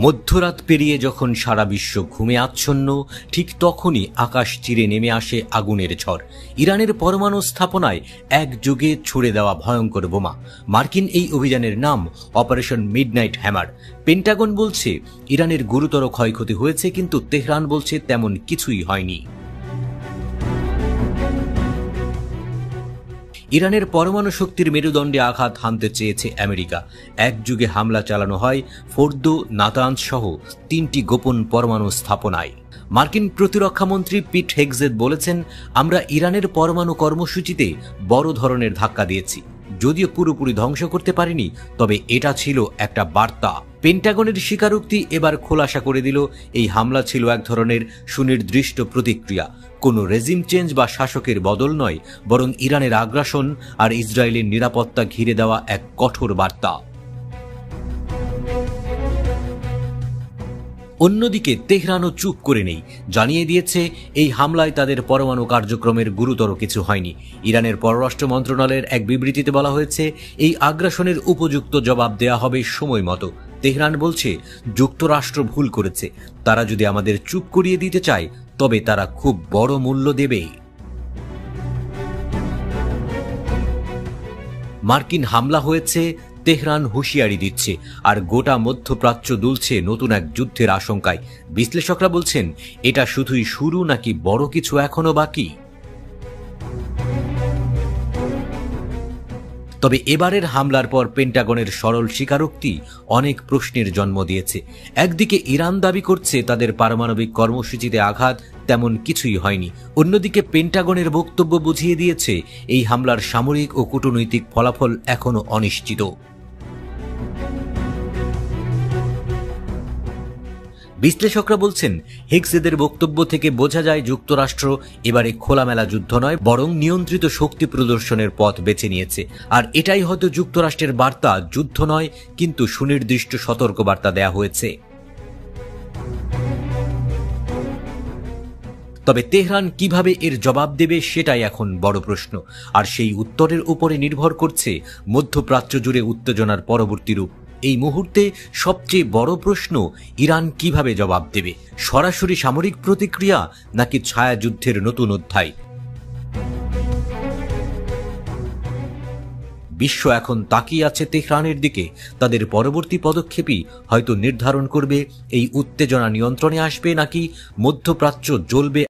মধ্যরাত পেরিয়ে যখন সারা বিশ্ব ঘুমে আচ্ছন্ন, ঠিক তখনই আকাশ চিরে নেমে আসে আগুনের ঝড়। ইরানের পরমাণু স্থাপনায় একযোগে ছুড়ে দেওয়া ভয়ঙ্কর বোমা। মার্কিন এই অভিযানের নাম অপারেশন মিডনাইট হ্যামার। পেন্টাগন বলছে ইরানের গুরুতর ক্ষয়ক্ষতি হয়েছে, কিন্তু তেহরান বলছে তেমন কিছুই হয়নি। ইরানের পরমাণু শক্তির মেরুদণ্ডে আঘাত হানতে চেয়েছে আমেরিকা। একযুগে হামলা চালানো হয় ফোর্দো, নাতানজ সহ 3টি গোপন পরমাণু স্থাপনায়। মার্কিন প্রতিরক্ষামন্ত্রী পিট হেগজেত বলেছেন, আমরা ইরানের পরমাণু কর্মসূচিতে বড় ধরনের ধাক্কা দিয়েছি। যদিও পুরোপুরি ধ্বংস করতে পারিনি, তবে এটা ছিল একটা বার্তা। পেন্টাগনের স্বীকারোক্তি এবার খোলাসা করে দিল, এই হামলা ছিল এক ধরনের সুনির্দিষ্ট প্রতিক্রিয়া। কোনো রেজিম চেঞ্জ বা শাসকের বদল নয়, বরং ইরানের আগ্রাসন আর ইসরায়েলের নিরাপত্তা ঘিরে দেওয়া এক কঠোর বার্তা। অন্যদিকে তেহরানও চুপ করে নেই, জানিয়ে দিয়েছে এই হামলায় তাদের পরমাণু কার্যক্রমের গুরুতর কিছু হয়নি। ইরানের পররাষ্ট্র মন্ত্রণালয়ের এক বিবৃতিতে বলা হয়েছে, এই আগ্রাসনের উপযুক্ত জবাব দেয়া হবে সময় মতো। তেহরান বলছে, যুক্তরাষ্ট্র ভুল করেছে, তারা যদি আমাদের চুপ করিয়ে দিতে চায় তবে তারা খুব বড় মূল্য দেবে। মার্কিন হামলা হয়েছে, তেহরান হুঁশিয়ারি দিচ্ছে, আর গোটা মধ্যপ্রাচ্য দুলছে নতুন এক যুদ্ধের আশঙ্কায়। বিশ্লেষকরা বলছেন, এটা শুধুই শুরু নাকি বড় কিছু এখনো বাকি। তবে এবারের হামলার পর পেন্টাগনের সরল স্বীকারোক্তি অনেক প্রশ্নের জন্ম দিয়েছে। একদিকে ইরান দাবি করছে তাদের পারমাণবিক কর্মসূচিতে আঘাত তেমন কিছুই হয়নি, অন্যদিকে পেন্টাগনের বক্তব্য বুঝিয়ে দিয়েছে এই হামলার সামরিক ও কূটনৈতিক ফলাফল এখনো অনিশ্চিত। বিশ্লেষকরা বলছেন, হেগজেদের বক্তব্য থেকে বোঝা যায় যুক্তরাষ্ট্র এবারে খোলামেলা যুদ্ধ নয়, বরং নিয়ন্ত্রিত শক্তি প্রদর্শনের পথ বেছে নিয়েছে। আর এটাই হয়তো যুক্তরাষ্ট্রের বার্তা, যুদ্ধ নয় কিন্তু সুনির্দিষ্ট সতর্কবার্তা দেয়া হয়েছে। তবে তেহরান কিভাবে এর জবাব দেবে সেটাই এখন বড় প্রশ্ন, আর সেই উত্তরের উপরে নির্ভর করছে মধ্যপ্রাচ্য জুড়ে উত্তেজনার পরবর্তী রূপ। এই মুহূর্তে সবচেয়ে বড় প্রশ্ন, ইরান কিভাবে জবাব দেবে? সরাসরি সামরিক প্রতিক্রিয়া নাকি ছায়াযুদ্ধের নতুন অধ্যায়? বিশ্ব এখন তাকিয়ে আছে তেহরানের দিকে। তাদের পরবর্তী পদক্ষেপই হয়তো নির্ধারণ করবে এই উত্তেজনা নিয়ন্ত্রণে আসবে নাকি মধ্যপ্রাচ্য জ্বলবে